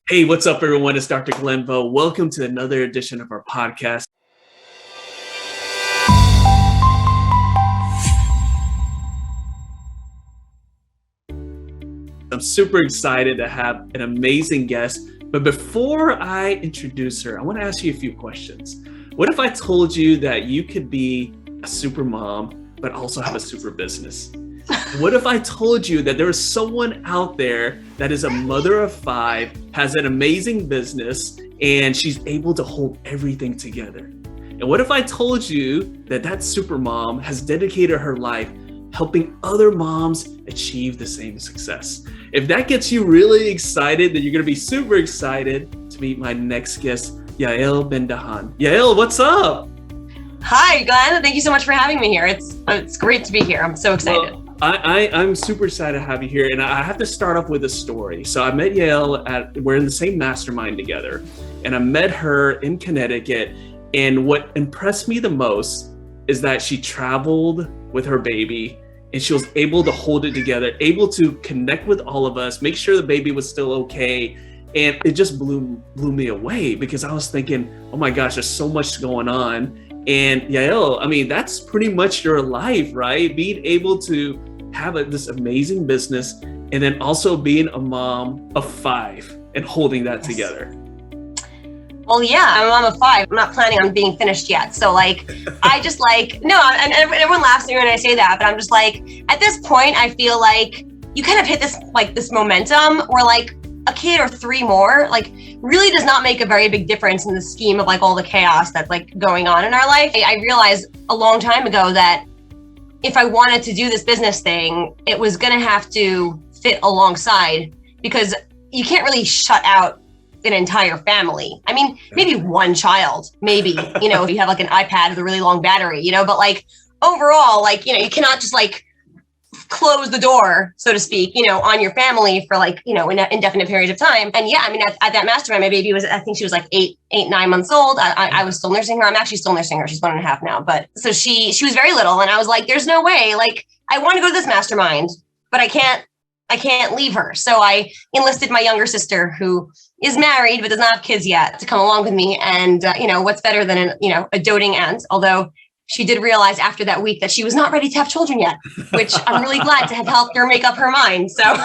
Hey, what's up, everyone? It's Dr. GleenVo. Welcome to another edition of our podcast. I'm super excited to have an amazing guest. But before I introduce her, I want to ask you a few questions. What if I told you that you could be a super mom, but also have a super business? What if I told you that there is someone out there that is a mother of 5, has an amazing business, and she's able to hold everything together? And what if I told you that that super mom has dedicated her life helping other moms achieve the same success? If that gets you really excited, then you're going to be super excited to meet my next guest, Yael Bendahan. Yael, what's up? Hi, Glenn. Thank you so much for having me here. It's great to be here. I'm so excited. Well, I'm super excited to have you here, and I have to start off with a story. So I met Yael we're in the same mastermind together, and I met her in Connecticut. And what impressed me the most is that she traveled with her baby, and she was able to hold it together, able to connect with all of us, make sure the baby was still okay. And it just blew me away because I was thinking, oh my gosh, there's so much going on. And Yael, I mean, that's pretty much your life, right? Being able to have this amazing business and then also being a mom of 5 and holding that together. Well, yeah, I'm a mom of 5. I'm not planning on being finished yet. So and everyone laughs at me when I say that, but I'm just like, at this point, I feel like you kind of hit this momentum where like a kid or 3 more, like really does not make a very big difference in the scheme of like all the chaos that's like going on in our life. I realized a long time ago that if I wanted to do this business thing, it was going to have to fit alongside, because you can't really shut out an entire family. I mean, maybe one child, maybe, if you have like an iPad with a really long battery, but like overall, like, you cannot just like close the door, so to speak, on your family for like, indefinite periods of time. And yeah, I mean, at that mastermind, my baby I think she was like 9 months old. I was still nursing her. I'm actually still nursing her. She's 1.5 now. But so she was very little. And I was like, there's no way, like, I want to go to this mastermind, but I can't leave her. So I enlisted my younger sister, who is married, but does not have kids yet, to come along with me. And, what's better than a doting aunt, although she did realize after that week that she was not ready to have children yet, which I'm really glad to have helped her make up her mind. So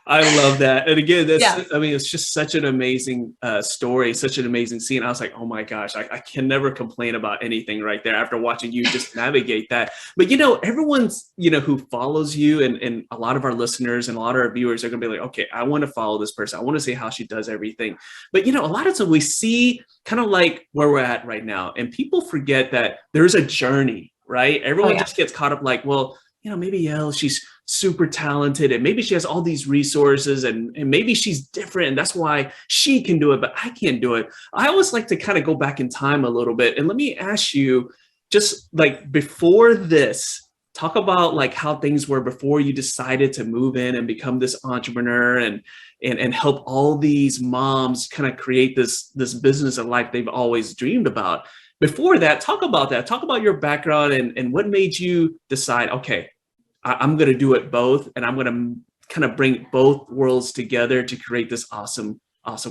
I love that. And again, I mean, it's just such an amazing story, such an amazing scene. I was like, oh my gosh, I can never complain about anything right there after watching you just navigate that. But, everyone's, who follows you and a lot of our listeners and a lot of our viewers are going to be like, okay, I want to follow this person. I want to see how she does everything. But, a lot of times we see kind of like where we're at right now, and people forget that there's a journey, right? Everyone just gets caught up like, well, maybe Yael, she's super talented and maybe she has all these resources and maybe she's different and that's why she can do it, but I can't do it. I always like to kind of go back in time a little bit. And let me ask you, just like before this, talk about like how things were before you decided to move in and become this entrepreneur and help all these moms kind of create this business and life they've always dreamed about. Before that, talk about your background and what made you decide, okay, I'm going to do it both, and I'm going to kind of bring both worlds together to create this awesome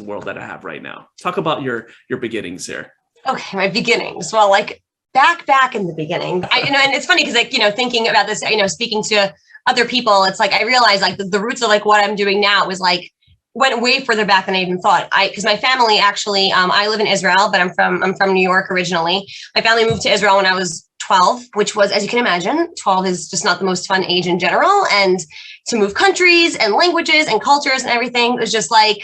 world that I have right now. Talk about your beginnings here. Okay, my beginnings. Well, like back in the beginning, and it's funny because thinking about this, speaking to other people, it's like I realized like the roots of like what I'm doing now was like went way further back than I even thought. Because my family actually, I live in Israel, but I'm from New York originally. My family moved to Israel when I was 12, which was, as you can imagine, 12 is just not the most fun age in general. And to move countries and languages and cultures and everything was just like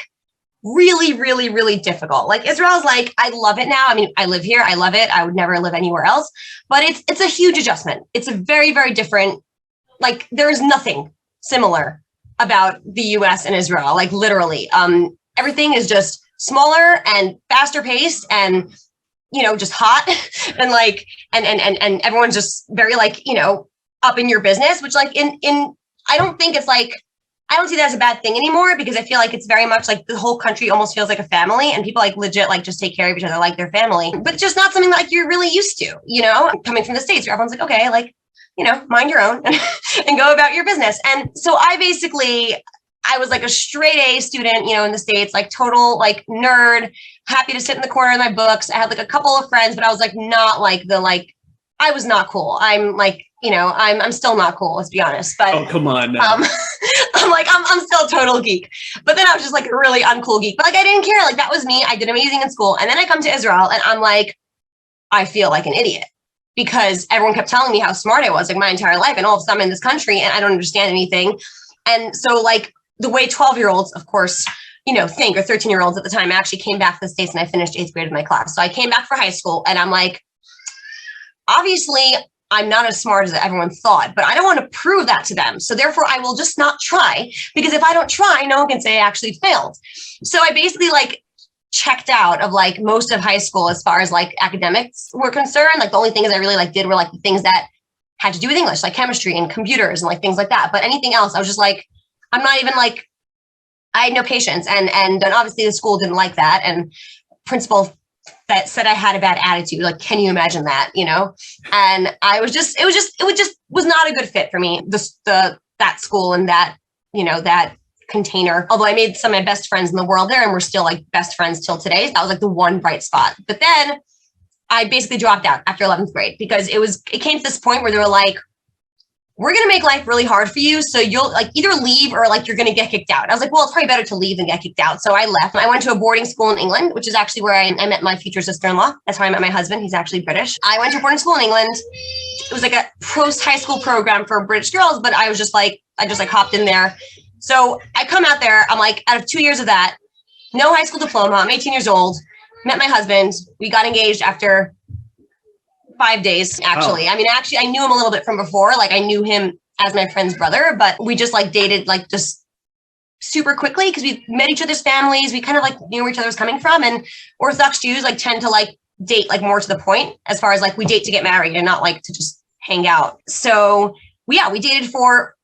really, really, really difficult. Like Israel's like, I love it now. I mean, I live here. I love it. I would never live anywhere else, but it's a huge adjustment. It's a very, very different, like there is nothing similar about the US and Israel, like literally. Everything is just smaller and faster paced and just hot and like, and everyone's just very like, up in your business, which like I don't think it's like, I don't see that as a bad thing anymore because I feel like it's very much like the whole country almost feels like a family and people like legit like just take care of each other like their family, but just not something like you're really used to, coming from the States where everyone's like, okay, like, mind your own and go about your business. And so I basically I was like a straight A student, you know, in the States, like total like nerd, happy to sit in the corner of my books. I had like a couple of friends, but I was like not like I was not cool. I'm like, you know, I'm still not cool, let's be honest. But oh, come on now. I'm still a total geek. But then I was just like a really uncool geek. But like I didn't care. Like that was me. I did amazing in school. And then I come to Israel and I'm like, I feel like an idiot because everyone kept telling me how smart I was like my entire life. And all of a sudden I'm in this country and I don't understand anything. And so like the way 12-year-olds, of course, you know, think, or 13-year-olds at the time, I actually came back to the States and I finished 8th grade of my class. So I came back for high school and I'm like, obviously I'm not as smart as everyone thought, but I don't want to prove that to them. So therefore I will just not try, because if I don't try, no one can say I actually failed. So I basically like checked out of like most of high school as far as like academics were concerned. Like the only things I really like did were like the things that had to do with English, like chemistry and computers and like things like that. But anything else, I was just like, I'm not even like, I had no patience. And obviously the school didn't like that. And principal that said I had a bad attitude. Like, can you imagine that, you know? And I was just, it was not a good fit for me. That school and that, you know, that container, although I made some of my best friends in the world there and we're still like best friends till today. So that was like the one bright spot. But then I basically dropped out after 11th grade because it came to this point where they were like, we're going to make life really hard for you. So you'll like either leave or like you're going to get kicked out. I was like, well, it's probably better to leave than get kicked out. So I left. I went to a boarding school in England, which is actually where I met my future sister-in-law. That's how I met my husband. He's actually British. I went to a boarding school in England. It was like a post-high school program for British girls, but I just hopped in there. So I come out there. I'm like, out of 2 years of that, no high school diploma. I'm 18 years old. Met my husband. We got engaged after 5 days, actually. Oh. I mean, actually, I knew him a little bit from before. Like, I knew him as my friend's brother, but we just like dated like just super quickly because we met each other's families. We kind of like knew where each other was coming from. And Orthodox Jews like tend to like date like more to the point as far as like we date to get married and not like to just hang out. So we dated for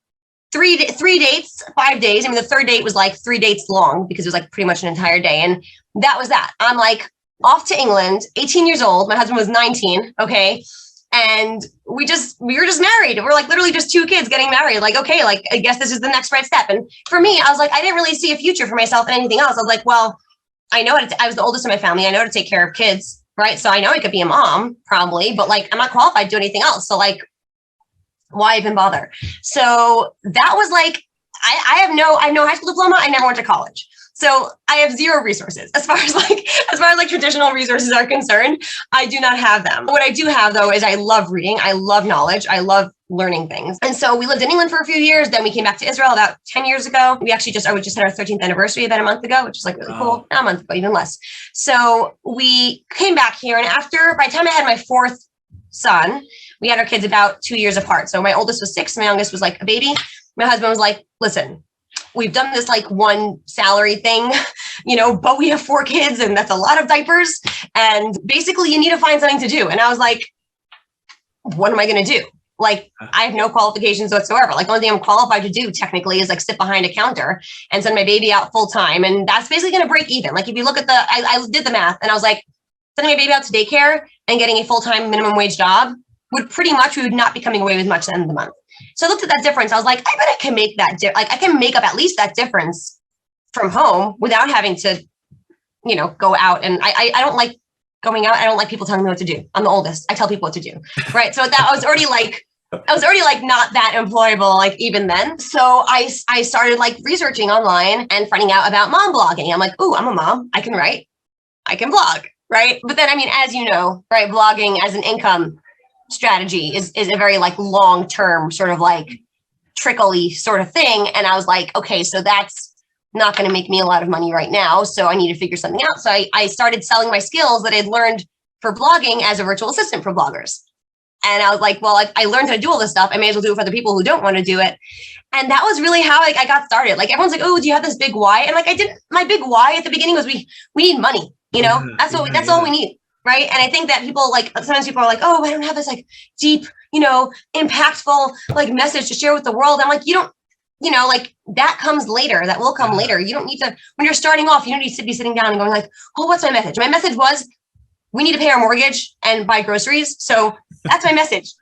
3 dates, 5 days. I mean, the third date was like 3 dates long because it was like pretty much an entire day. And that was that. I'm like, off to England, 18 years old. My husband was 19. Okay. And we were just married. We're like literally just 2 kids getting married. Like, okay, like, I guess this is the next right step. And for me, I was like, I didn't really see a future for myself in anything else. I was like, well, I know I was the oldest in my family. I know how to take care of kids. Right. So I know I could be a mom probably, but like, I'm not qualified to do anything else. So like, why even bother? So that was like, I have no high school diploma. I never went to college. So I have zero resources as far as like traditional resources are concerned. I do not have them. What I do have though is I love reading. I love knowledge. I love learning things. And so we lived in England for a few years. Then we came back to Israel about 10 years ago. We actually just had our 13th anniversary about a month ago, which is like really cool. Not a month ago, even less. So we came back here. And by the time I had my 4th son, we had our kids about 2 years apart. So my oldest was 6. My youngest was like a baby. My husband was like, listen, we've done this like one salary thing, you know, but we have 4 kids and that's a lot of diapers. And basically you need to find something to do. And I was like, what am I going to do? Like, I have no qualifications whatsoever. Like, the only thing I'm qualified to do technically is like sit behind a counter and send my baby out full time. And that's basically going to break even. Like, if you look at I did the math and I was like, sending my baby out to daycare and getting a full-time minimum wage job we would not be coming away with much at the end of the month. So I looked at that difference. I was like, I bet I can make that. I can make up at least that difference from home without having to, you know, go out. And I don't like going out. I don't like people telling me what to do. I'm the oldest. I tell people what to do. Right. So I was already like not that employable, like even then. So I started like researching online and finding out about mom blogging. I'm like, ooh, I'm a mom. I can write. I can blog. Right. But then, I mean, as you know, right, blogging as an income strategy is a very like long-term sort of like trickly sort of thing. And I was like, okay, so that's not going to make me a lot of money right now. So I need to figure something out. So I started selling my skills that I'd learned for blogging as a virtual assistant for bloggers. And I was like, well, I learned how to do all this stuff. I may as well do it for the people who don't want to do it. And that was really how I got started. Like, everyone's like, oh, do you have this big why? And like, my big why at the beginning was we need money. You know, that's all we need. Right. And I think that sometimes people are like, oh, I don't have this like deep, you know, impactful like message to share with the world. I'm like, you don't, you know, like that comes later. That will come later. You don't need to, when you're starting off, you don't need to be sitting down and going like, oh, what's my message? My message was, we need to pay our mortgage and buy groceries. So that's my message.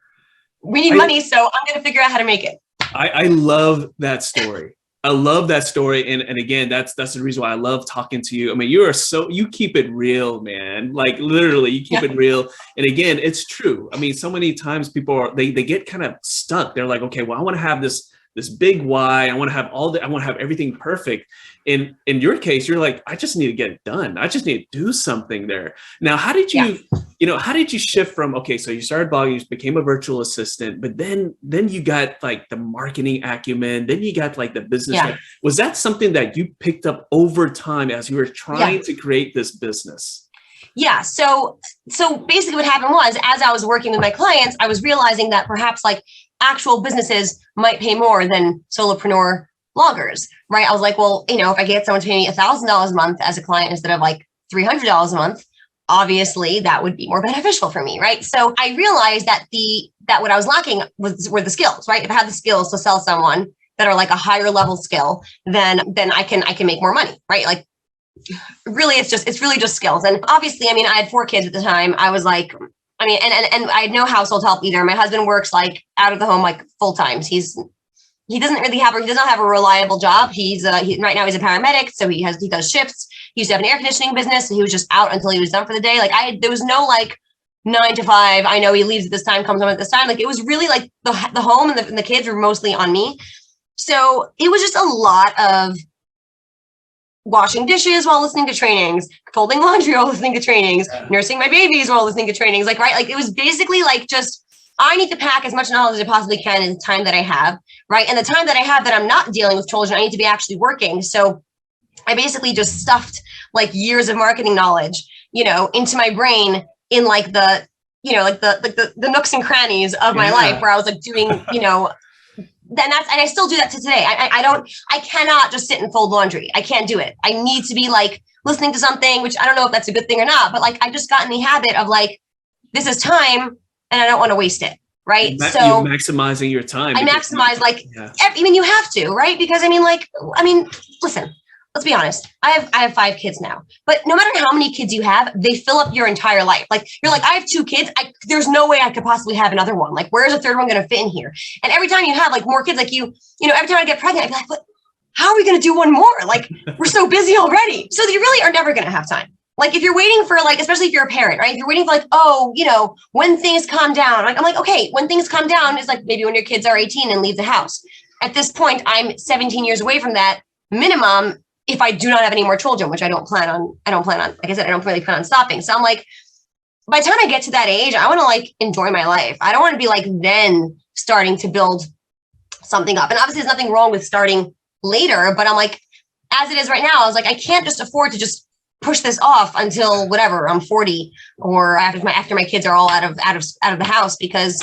We need money. So I'm going to figure out how to make it. I love that story. I love that story. And again, that's the reason why I love talking to you. I mean, you keep it real, man. Like literally you keep it real. And again, it's true. I mean, so many times people they get kind of stuck. They're like, okay, well, I want to have this big why. I want to have everything perfect. In your case, you're like, I just need to get it done. I just need to do something there. Now, how did you, how did you shift from, okay, so you started blogging, you became a virtual assistant, but then you got like the marketing acumen, then you got like the business. Yeah. Was that something that you picked up over time as you were trying to create this business? Yeah. So basically what happened was, as I was working with my clients, I was realizing that perhaps like actual businesses might pay more than solopreneur bloggers, right? I was like, well, if I get someone to pay me $1,000 a month as a client instead of like $300 a month, obviously that would be more beneficial for me, right? So I realized that what I was lacking were the skills, right? If I had the skills to sell someone that are like a higher level skill, then I can make more money, right? Like really, it's really just skills. And obviously, I mean, I had 4 kids at the time. I was like, I mean, and I had no household help either. My husband works like out of the home, like full time. He does not have a reliable job. Right now he's a paramedic. So he does shifts. He used to have an air conditioning business. And he was just out until he was done for the day. Like there was no like 9 to 5. I know he leaves at this time, comes home at this time. Like it was really like the home and the kids were mostly on me. So it was just a lot of washing dishes while listening to trainings, folding laundry while listening to trainings, nursing my babies while listening to trainings. Like, right. Like it was basically like just, I need to pack as much knowledge as I possibly can in the time that I have. Right. And the time that I have that I'm not dealing with children, I need to be actually working. So I basically just stuffed like years of marketing knowledge, into my brain in like the nooks and crannies of my life where I was like doing, and I still do that to today. I cannot just sit and fold laundry. I can't do it. I need to be like listening to something, which I don't know if that's a good thing or not, but like, I just got in the habit of like, this is time and I don't want to waste it. Right. So you're maximizing your time. I maximize you have to, right? Because listen, let's be honest. I have 5 kids now, but no matter how many kids you have, they fill up your entire life. Like you're like, I have 2 kids. There's no way I could possibly have another one. Like, where's a third one going to fit in here? And every time you have like more kids, like every time I get pregnant, I'd be like, but how are we going to do one more? Like, we're so busy already. So you really are never going to have time. Like if you're waiting for like, especially if you're a parent, right? If you're waiting for like, when things calm down, I'm like, okay, when things calm down is like maybe when your kids are 18 and leave the house. At this point, I'm 17 years away from that minimum. If I do not have any more children, which I don't plan on, like I said, I don't really plan on stopping. So I'm like, by the time I get to that age, I want to like enjoy my life. I don't want to be like then starting to build something up. And obviously there's nothing wrong with starting later, but I'm like, as it is right now, I was like, I can't just afford to just push this off until whatever, I'm 40 or after my kids are all out of the house, because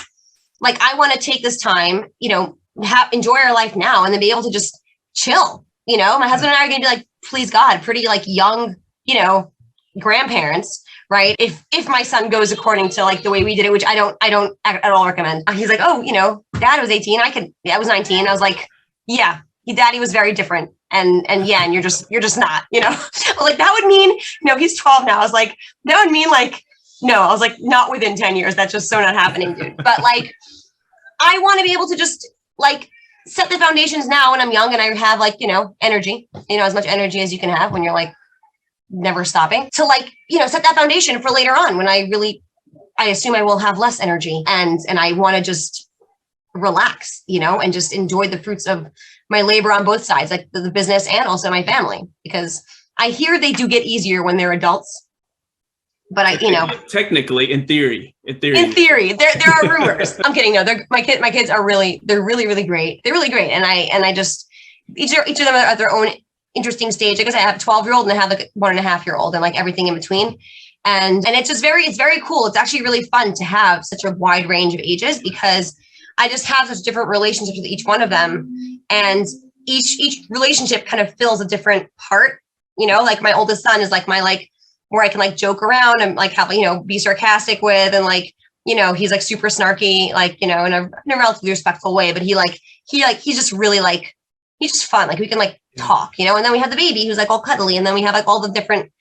like, I want to take this time, enjoy our life now and then be able to just chill. My husband and I are going to be like, please God, pretty like young, grandparents, right? If my son goes according to like the way we did it, which I don't at all recommend. He's like, oh, dad was 18. I was 19. I was like, yeah, daddy was very different. And you're just not, like that would mean, he's 12 now. I was like, that would mean like, no, I was like, not within 10 years. That's just so not happening, dude. But like, I want to be able to just like set the foundations now when I'm young and I have like, energy, as much energy as you can have when you're like never stopping to like, set that foundation for later on when I assume I will have less energy and I want to just relax, and just enjoy the fruits of my labor on both sides, like the business and also my family, because I hear they do get easier when they're adults. But technically, in theory, there are rumors. I'm kidding. No, my kids are really really great. They're really great, and I just each of them are at their own interesting stage. I guess I have a 12-year-old and I have like a 1.5-year-old and like everything in between. And it's just it's very cool. It's actually really fun to have such a wide range of ages because I just have such different relationships with each one of them, and each relationship kind of fills a different part. Like my oldest son is like my like, where I can like joke around and like have, be sarcastic with, and like, he's like super snarky, like, in a relatively respectful way, but he's just really like, he's just fun. Like we can like talk, and then we have the baby who's like all cuddly. And then we have like all the different,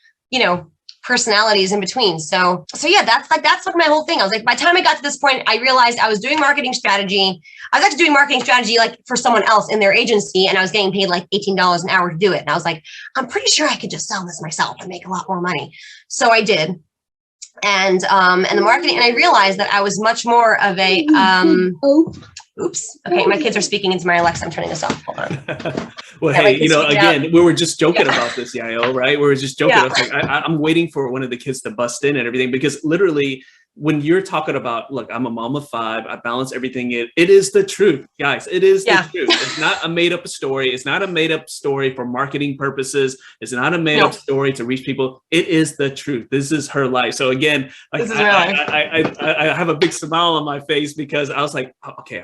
personalities in between. So yeah, that's like my whole thing. I was like, by the time I got to this point, I realized I was doing marketing strategy. I was actually doing marketing strategy like for someone else in their agency, and I was getting paid like $18 an hour to do it. And I was like, I'm pretty sure I could just sell this myself and make a lot more money. So I did. And the marketing, and I realized that I was much more of a oops. Okay, my kids are speaking into my Alexa. I'm turning this off. Hold on. Well, hey, again, we were just joking about this, Yael, right? We were just joking. I was like, I'm waiting for one of the kids to bust in and everything, because literally, when you're talking about, look, I'm a mom of 5, I balance everything in, it is the truth, guys. It is the truth. It's not a made up story. It's not a made up story for marketing purposes. It's not a made up story to reach people. It is the truth. This is her life. So again, like, I have a big smile on my face, because I was like, oh, okay,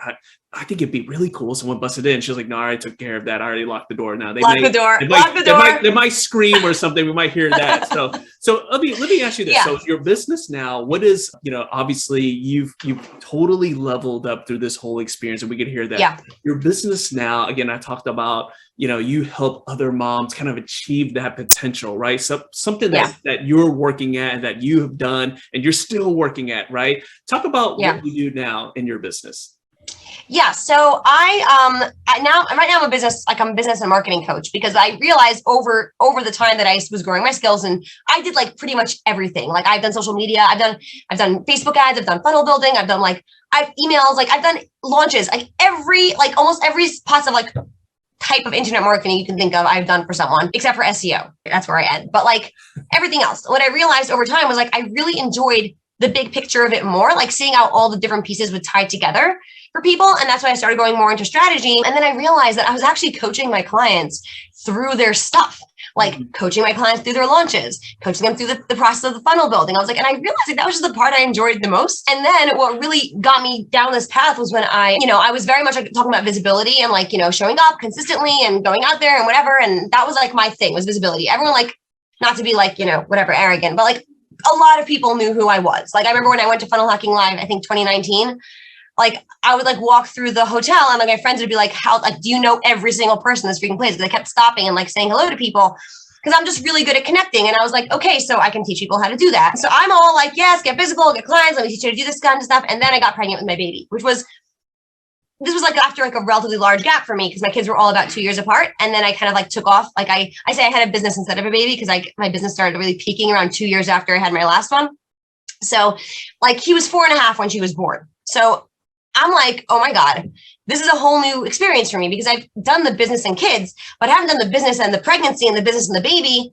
I think it'd be really cool if someone busted in. She was like, no, I already took care of that. I already locked the door. Now lock the door. They might scream or something. We might hear that. So let me ask you this. So your business now, what is, obviously you've totally leveled up through this whole experience, and we could hear that. Yeah. Your business now, again, I talked about, you help other moms kind of achieve that potential, right? So something that you're working at and that you have done and you're still working at, right? Talk about what you do now in your business. Yeah. So right now I'm a business and marketing coach, because I realized over the time that I was growing my skills, and I did like pretty much everything. Like I've done social media, I've done Facebook ads, I've done funnel building, I've emails, like I've done launches, almost every possible type of internet marketing you can think of, I've done for someone, except for SEO. That's where I end. But like everything else, what I realized over time was like, I really enjoyed the big picture of it more, like seeing how all the different pieces would tie together for people. And that's why I started going more into strategy. And then I realized that I was actually coaching my clients through their stuff, like coaching my clients through their launches, coaching them through the process of the funnel building. I was like, and I realized that was just the part I enjoyed the most. And then what really got me down this path was when I was very much like talking about visibility and like, showing up consistently and going out there and whatever. And that was like my thing, was visibility. Everyone, like, not to be like, whatever, arrogant, but like a lot of people knew who I was. Like I remember when I went to Funnel Hacking Live, I think 2019, like I would like walk through the hotel and like my friends would be like, do you know every single person in this freaking place? Because I kept stopping and like saying hello to people, because I'm just really good at connecting. And I was like, okay, so I can teach people how to do that. So I'm all like, yes, get physical, get clients, let me teach you how to do this kind of stuff. And then I got pregnant with my baby, this was like after like a relatively large gap for me, because my kids were all about 2 years apart. And then I kind of like took off. Like I say I had a business instead of a baby, because my business started really peaking around 2 years after I had my last one. So like he was 4.5 when she was born. So I'm like, oh my God, this is a whole new experience for me, because I've done the business and kids, but I haven't done the business and the pregnancy and the business and the baby.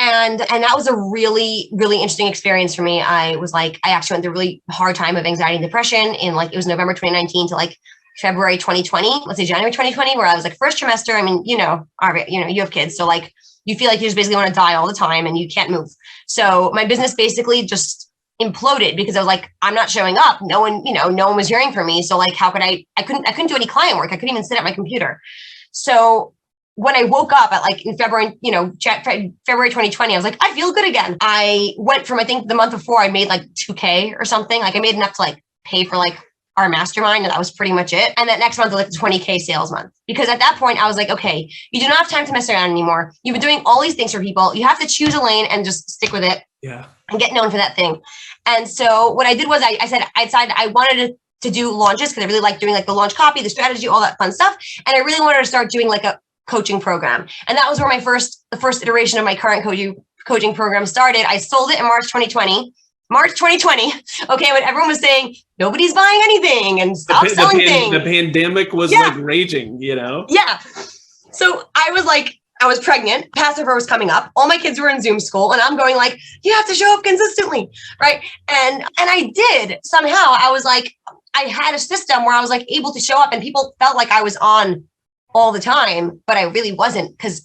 And that was a really, really interesting experience for me. I actually went through a really hard time of anxiety and depression in like, it was November 2019 to like February 2020, let's say January 2020, where I was like first trimester. I mean, you have kids. So like, you feel like you just basically want to die all the time and you can't move. So my business basically just imploded, because I was like, I'm not showing up. No one was hearing from me. So like, how could I couldn't do any client work. I couldn't even sit at my computer. So when I woke up at like in February 2020, I was like, I feel good again. I went from, I think the month before I made like 2K or something. Like I made enough to like pay for like our mastermind, and that was pretty much it. And that next month was like the 20K sales month, because at that point I was like, okay, you do not have time to mess around anymore. You've been doing all these things for people. You have to choose a lane and just stick with it. Yeah. And get known for that thing. And so what I did was I decided I wanted to do launches, because I really like doing like the launch copy, the strategy, all that fun stuff. And I really wanted to start doing like a coaching program. And that was where the first iteration of my current coaching program started. I sold it in March 2020. Okay, when everyone was saying nobody's buying anything and stop selling things. The pandemic was like raging, Yeah. So I was pregnant, Passover was coming up, all my kids were in Zoom school, and I'm going like, you have to show up consistently, right? And I did somehow. I was like, I had a system where I was like able to show up, and people felt like I was on all the time, but I really wasn't, because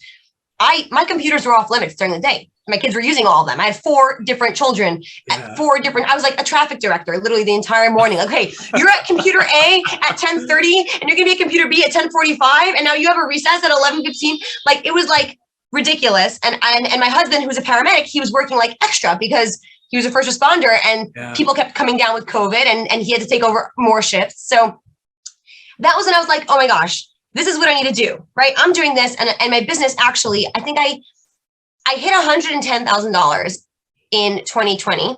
my computers were off limits during the day. My kids were using all of them. I had 4 different children at 4 different, I was like a traffic director, literally the entire morning. Okay, you're at computer A at 10:30 and you're gonna be at computer B at 10:45. And now you have a recess at 11:15. Like it was like ridiculous. And my husband, who's a paramedic, he was working like extra because he was a first responder, and people kept coming down with COVID, and he had to take over more shifts. So that was when I was like, oh my gosh, this is what I need to do, right? I'm doing this. And my business, actually, I think I hit $110,000 in 2020.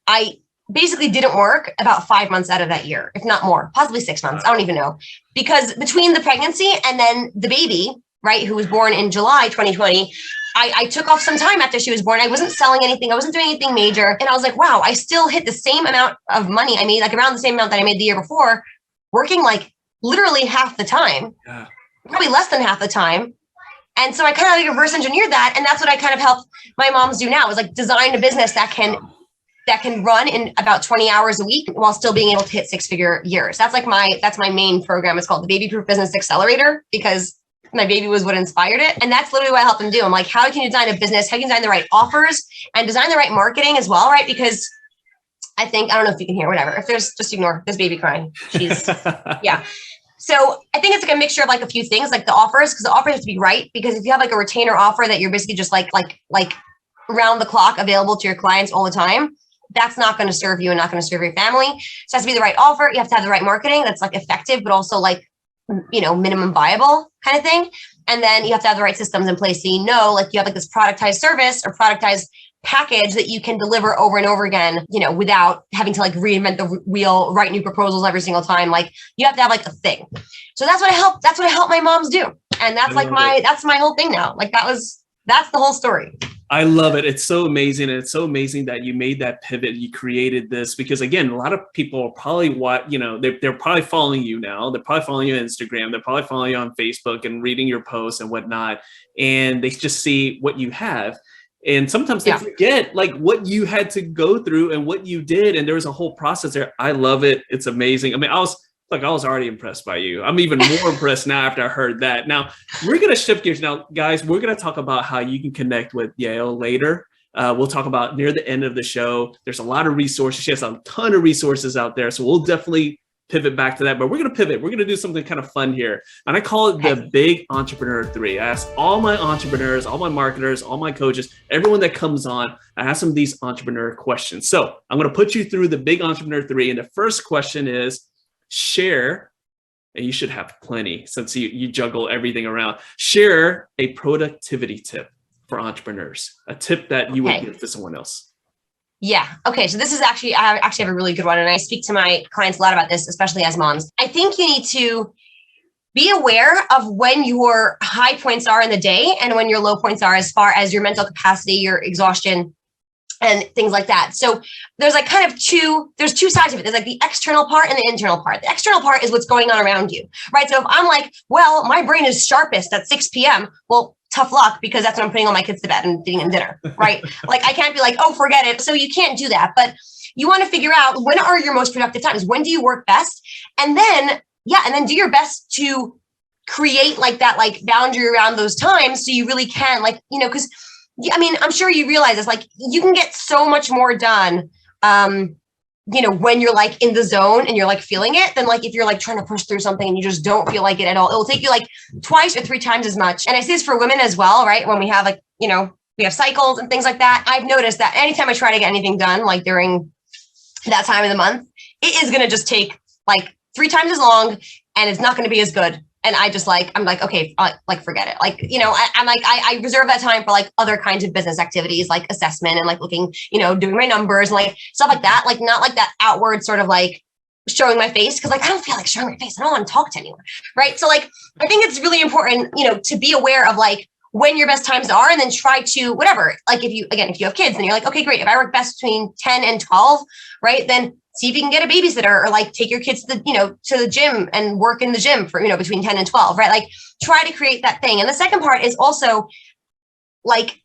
I basically didn't work about 5 months out of that year, if not more, possibly 6 months. I don't even know. Because between the pregnancy and then the baby, right, who was born in July 2020, I took off some time after she was born. I wasn't selling anything. I wasn't doing anything major. And I was like, wow, I still hit the same amount of money I made, like around the same amount that I made the year before, working like literally half the time, probably less than half the time. And so I kind of like reverse engineered that. And that's what I kind of help my moms do now, is like design a business that can run in about 20 hours a week while still being able to hit 6-figure years. That's my main program. It's called the Baby Proof Business Accelerator, because my baby was what inspired it. And that's literally what I help them do. I'm like, how can you design a business? How can you design the right offers and design the right marketing as well, right? Because I don't know if you can hear, whatever. If there's, just ignore this baby crying. She's, yeah. So I think it's like a mixture of like a few things, like the offers, because the offers have to be right. Because if you have like a retainer offer that you're basically just like round the clock available to your clients all the time, that's not going to serve you and not going to serve your family. So it has to be the right offer. You have to have the right marketing that's like effective, but also like, minimum viable kind of thing. And then you have to have the right systems in place. So, like you have like this productized service or productized package that you can deliver over and over again, without having to like reinvent the wheel, write new proposals every single time. Like you have to have like a thing. So that's what I help my moms do. And that's like that's my whole thing now. Like that's the whole story. I love it. It's so amazing. And it's so amazing that you made that pivot. You created this because, again, a lot of people are probably they're probably following you now. They're probably following you on Instagram. They're probably following you on Facebook and reading your posts and whatnot. And they just see what you have. And sometimes they forget like what you had to go through and what you did. And there was a whole process there. I love it. It's amazing. I mean, I was already impressed by you. I'm even more impressed now after I heard that. Now, we're going to shift gears. Now, guys, we're going to talk about how you can connect with Yael later. We'll talk about near the end of the show. There's a lot of resources. She has a ton of resources out there. So we'll definitely pivot back to that. But we're going to pivot. We're going to do something kind of fun here. And I call it the Big Entrepreneur 3. I ask all my entrepreneurs, all my marketers, all my coaches, everyone that comes on, I ask them these entrepreneur questions. So I'm going to put you through the Big Entrepreneur 3. And the first question is, share, and you should have plenty since you juggle everything around. Share a productivity tip for entrepreneurs, a tip that you would give to someone else. Yeah. Okay. So this is I actually have a really good one. And I speak to my clients a lot about this, especially as moms. I think you need to be aware of when your high points are in the day and when your low points are, as far as your mental capacity, your exhaustion, and things like that. So there's like there's two sides of it. There's like the external part and the internal part. The external part is what's going on around you, right? So if I'm like, well, my brain is sharpest at 6 p.m. Well, tough luck, because that's when I'm putting all my kids to bed and feeding them dinner, right? Like I can't be like, oh, forget it. So you can't do that. But you want to figure out, when are your most productive times? When do you work best? And then do your best to create like that, like boundary around those times. So you really can because I mean, I'm sure you realize this, like you can get so much more done, when you're like in the zone and you're like feeling it, than like if you're like trying to push through something and you just don't feel like it at all. It will take you like 2 or 3 times as much. And I see this for women as well, right? When we have like, we have cycles and things like that. I've noticed that anytime I try to get anything done, like during that time of the month, it is going to just take like 3 times as long, and it's not going to be as good. And I'm like, okay, forget it. Like, I reserve that time for like other kinds of business activities, like assessment and like looking, doing my numbers and like stuff like that. Like not like that outward sort of like showing my face. Cause like, I don't feel like showing my face. I don't want to talk to anyone. Right. So like, I think it's really important, to be aware of like when your best times are, and then try to whatever, like if you have kids, then you're like, okay, great. If I work best between 10 and 12, right, then see if you can get a babysitter, or like take your kids to the gym and work in the gym for, between 10 and 12, right? Like try to create that thing. And the second part is also like,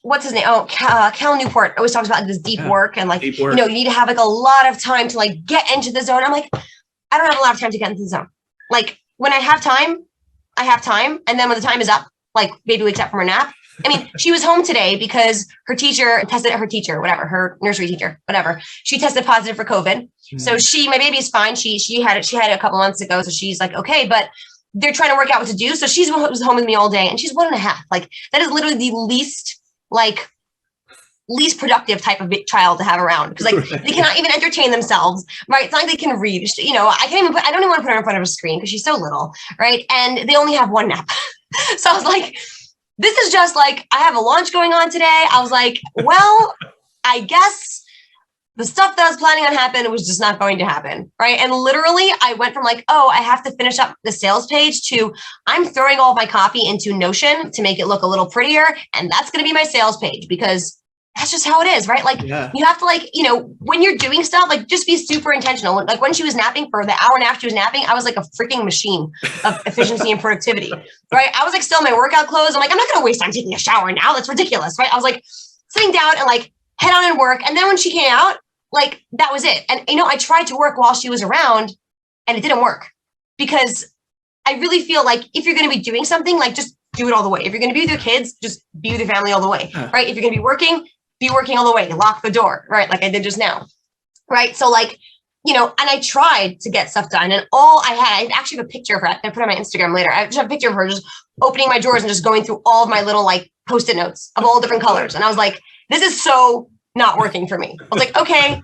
what's his name? Oh, Cal Newport always talks about this deep work, and like, you need to have like a lot of time to like get into the zone. I'm like, I don't have a lot of time to get into the zone. Like when I have time, I have time. And then when the time is up, like baby wakes up from her nap. I mean, she was home today because her nursery teacher, whatever. She tested positive for COVID. Mm-hmm. So my baby's fine. She had it a couple months ago. So she's like, okay, but they're trying to work out what to do. So she was home with me all day, and she's 1.5. Like that is literally the least productive type of child to have around, because like they cannot even entertain themselves, right? It's not like they can read. I don't even want to put her in front of a screen because she's so little, right? And they only have 1 nap. So I was like, this is just like, I have a launch going on today. I was like, well, I guess the stuff that I was planning on happening was just not going to happen, right? And literally I went from like, oh, I have to finish up the sales page to I'm throwing all of my copy into Notion to make it look a little prettier. And that's going to be my sales page because that's just how it is, right? Like you have to like, when you're doing stuff, like just be super intentional. Like when she was napping for the hour and a half she was napping, I was like a freaking machine of efficiency and productivity, right? I was like still in my workout clothes. I'm like, I'm not going to waste time taking a shower now. That's ridiculous, right? I was like sitting down and like head on and work. And then when she came out, like that was it. And I tried to work while she was around and it didn't work because I really feel like if you're going to be doing something, like just do it all the way. If you're going to be with your kids, just be with your family all the way, right? If you're going to be working all the way, lock the door, right? Like I did just now, right? So like, and I tried to get stuff done and all I actually have a picture of her. I put it on my Instagram later. I just have a picture of her just opening my drawers and just going through all of my little like Post-it notes of all different colors. And I was like, this is so not working for me. I was like, okay,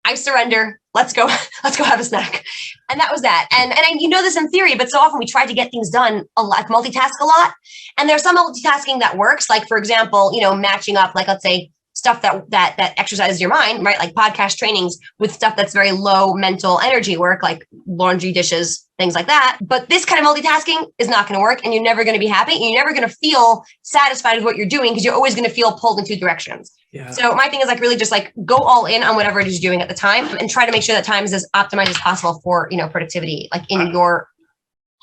I surrender. Let's go have a snack. And that was that. And this in theory, but so often we try to get things done a lot, multitask a lot. And there's some multitasking that works. Like for example, matching up, like let's say stuff that exercises your mind, right? Like podcast trainings with stuff that's very low mental energy work, like laundry, dishes, things like that. But this kind of multitasking is not going to work and you're never going to be happy and you're never going to feel satisfied with what you're doing because you're always going to feel pulled in two directions. Yeah. So my thing is like really just like go all in on whatever it is you're doing at the time and try to make sure that time is as optimized as possible for, productivity, like in your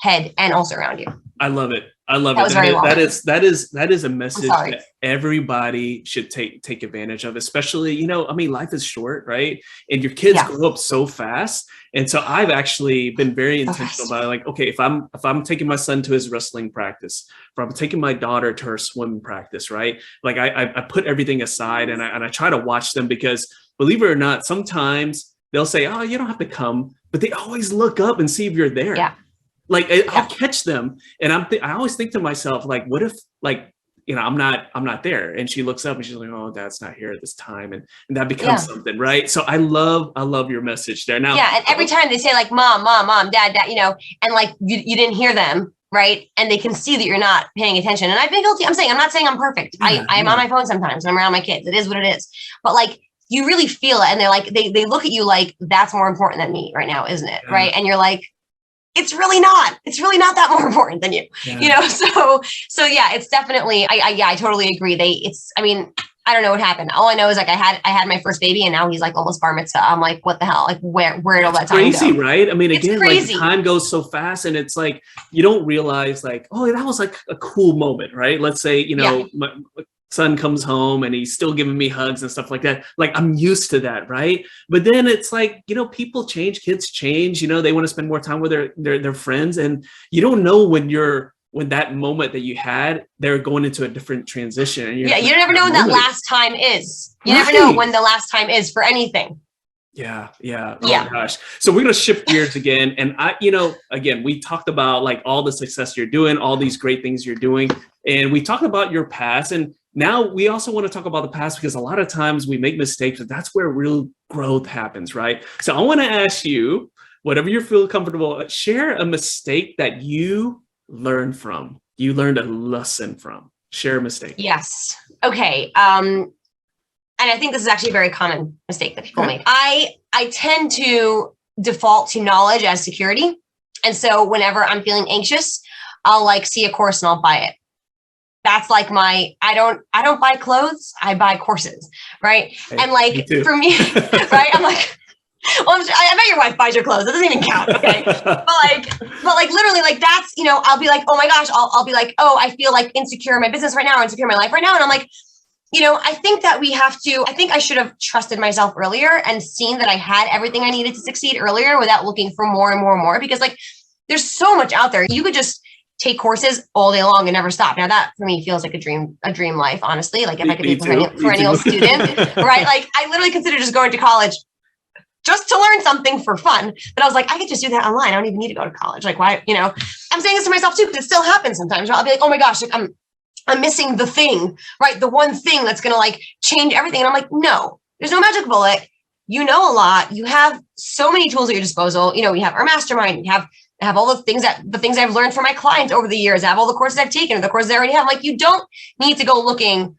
head and also around you. I love it. I love it. That is a message that everybody should take advantage of, especially, life is short, right? And your kids grow up so fast. And so I've actually been very intentional about like, okay, if I'm taking my son to his wrestling practice, if I'm taking my daughter to her swim practice, right? Like I put everything aside and I try to watch them because believe it or not, sometimes they'll say, oh, you don't have to come, but they always look up and see if you're there. Yeah. Like I'll catch them and I always think to myself, like, what if like, I'm not there. And she looks up and she's like, oh, Dad's not here at this time. And that becomes something, right? So I love your message there. Now, and every time they say like, mom, dad, and like you didn't hear them, right? And they can see that you're not paying attention. And I've been guilty. I'm not saying I'm perfect. I'm on my phone sometimes and I'm around my kids. It is what it is. But like, you really feel it. And they're like, they look at you like, that's more important than me right now, isn't it? Right. And you're like, it's really not that more important than you, So yeah, it's definitely, I totally agree. I don't know what happened. All I know is like, I had my first baby and now he's like almost bar mitzvah. I'm like, what the hell? Like where did all that time crazy, go? Right? I mean, again, like time goes so fast and it's like, you don't realize like, oh, that was like a cool moment, right? Let's say, my son comes home and he's still giving me hugs and stuff like that. Like I'm used to that, right? But then it's like, people change, kids change, they want to spend more time with their friends. And you don't know when that moment that you had, they're going into a different transition. And you never know when that last time is. You never know when the last time is for anything. Yeah. Oh my gosh. So we're going to shift gears again. And again, we talked about like all the success you're doing, all these great things you're doing. And we talked about your past. And now we also want to talk about the past because a lot of times we make mistakes, but that's where real growth happens, right? So I want to ask you, whatever you feel comfortable, share a mistake that you learned from. You learned a lesson from. Share a mistake. Yes. Okay. And I think this is actually a very common mistake that people make. I tend to default to knowledge as security. And so whenever I'm feeling anxious, I'll like see a course and I'll buy it. That's like I don't buy clothes, I buy courses, right? Hey, and like for me, right? I'm like, well, I bet your wife buys your clothes. It doesn't even count, okay? but like literally like that's, I'll be like, oh my gosh, I'll be like, oh, I feel like insecure in my business right now, or insecure in my life right now. And I'm like, I think that I think I should have trusted myself earlier and seen that I had everything I needed to succeed earlier without looking for more and more and more, because like there's so much out there. You could just take courses all day long and never stop. Now that for me feels like a dream life, honestly. Like if I could be a perennial student, right? Like I literally consider just going to college just to learn something for fun. But I was like, I could just do that online. I don't even need to go to college. Like why, I'm saying this to myself too, because it still happens sometimes. I'll be like, oh my gosh, like I'm missing the thing, right? The one thing that's going to like change everything. And I'm like, no, there's no magic bullet. You know a lot. You have so many tools at your disposal. We have our mastermind. You have all the things I've learned from my clients over the years. I have all the courses I've taken, or the courses I already have. Like you don't need to go looking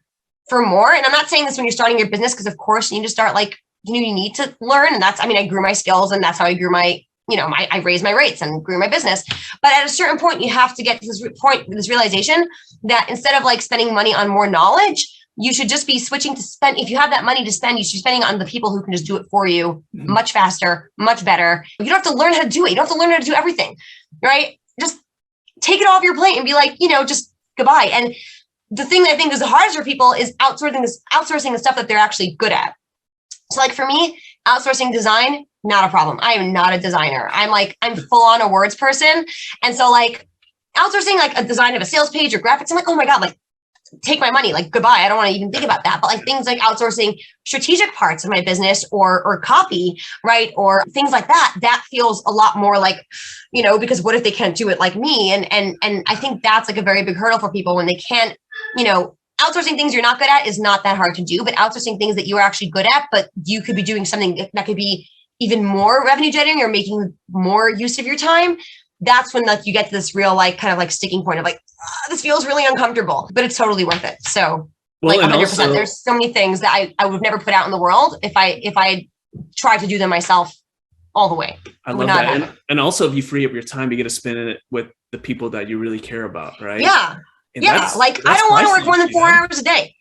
for more. And I'm not saying this when you're starting your business, because of course you need to start like, you need to learn. And I grew my skills, and that's how I grew I raised my rates and grew my business. But at a certain point, you have to get to this realization that instead of like spending money on more knowledge, you should just be switching to spend. If you have that money to spend, you should be spending on the people who can just do it for you much faster, much better. You don't have to learn how to do it. You don't have to learn how to do everything, right? Just take it off your plate and be like, just goodbye. And the thing that I think is the hardest for people is outsourcing the stuff that they're actually good at. So like for me, outsourcing design, not a problem. I am not a designer. I'm full on a words person. And so like outsourcing like a design of a sales page or graphics, I'm like, oh my God, like take my money, like goodbye. I don't want to even think about that. But like things like outsourcing strategic parts of my business or copy, right? Or things like that feels a lot more like, because what if they can't do it like me? And I think that's like a very big hurdle for people when they can't, outsourcing things you're not good at is not that hard to do, but outsourcing things that you're actually good at, but you could be doing something that could be even more revenue generating or making more use of your time. That's when like you get to this real like kind of like sticking point of like, this feels really uncomfortable, but it's totally worth it. So like 100%, also, there's so many things that I would never put out in the world if I tried to do them myself all the way. I love that. And also if you free up your time, you get to spend it with the people that you really care about, right? Yeah. And like I don't want to work more than 4 hours a day.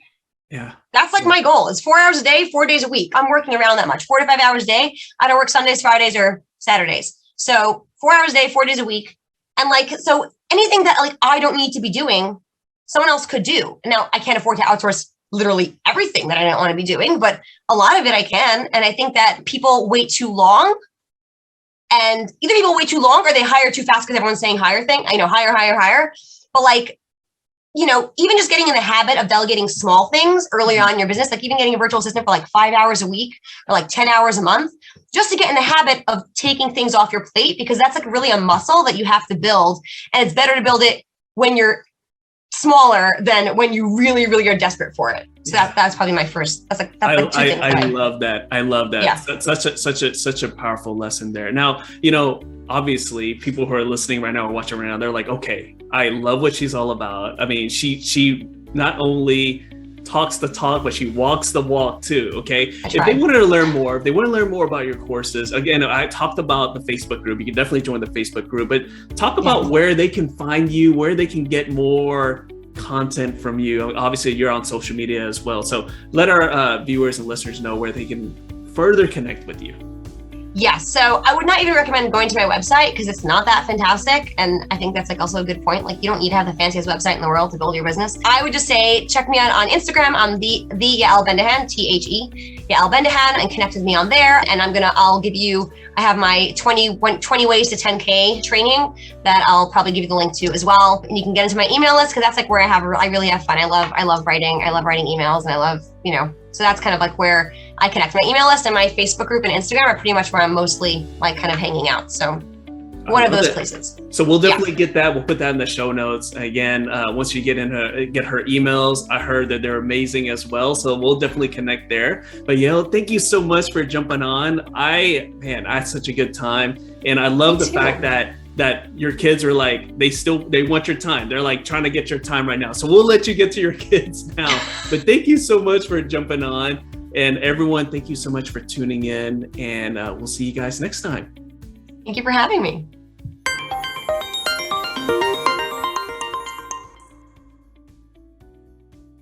Yeah. That's like my goal. It's 4 hours a day, 4 days a week. I'm working around that much, 4 to 5 hours a day. I don't work Sundays, Fridays, or Saturdays. So 4 hours a day, 4 days a week. And like, so anything that like I don't need to be doing, someone else could do. Now I can't afford to outsource literally everything that I don't want to be doing, but a lot of it I can. And I think that people wait too long, and either people wait too long or they hire too fast because everyone's saying hire. Hire. But like, even just getting in the habit of delegating small things early on in your business, like even getting a virtual assistant for like 5 hours a week or like 10 hours a month, just to get in the habit of taking things off your plate, because that's like really a muscle that you have to build. And it's better to build it when you're smaller than when you really, really are desperate for it. So that's probably my first, that's like 2 things. I love that. I love that. Yeah. That's such a powerful lesson there. Now, obviously people who are listening right now or watching right now, they're like, okay, I love what she's all about. I mean, she not only talks the talk, but she walks the walk too. Okay. If they wanted to learn more, about your courses, again, I talked about the Facebook group. You can definitely join the Facebook group, but talk about where they can find you, where they can get more content from you. Obviously you're on social media as well. So let our viewers and listeners know where they can further connect with you. Yes. So I would not even recommend going to my website because it's not that fantastic. And I think that's like also a good point. Like you don't need to have the fanciest website in the world to build your business. I would just say, check me out on Instagram. I'm the Yael Bendahan, THE, Yael Bendahan, and connect with me on there. And I have my 20 ways to 10K training that I'll probably give you the link to as well. And you can get into my email list because that's like where I really have fun. I love writing. I love writing emails, and I love, so that's kind of like where I connect. My email list and my Facebook group and Instagram are pretty much where I'm mostly like kind of hanging out. So one of those places. So we'll definitely get that. We'll put that in the show notes. Again, once you get her emails, I heard that they're amazing as well. So we'll definitely connect there. But Yael, thank you so much for jumping on. I had such a good time. And I love the fact that your kids are like, they want your time. They're like trying to get your time right now. So we'll let you get to your kids now. But thank you so much for jumping on. And everyone, thank you so much for tuning in. And we'll see you guys next time. Thank you for having me.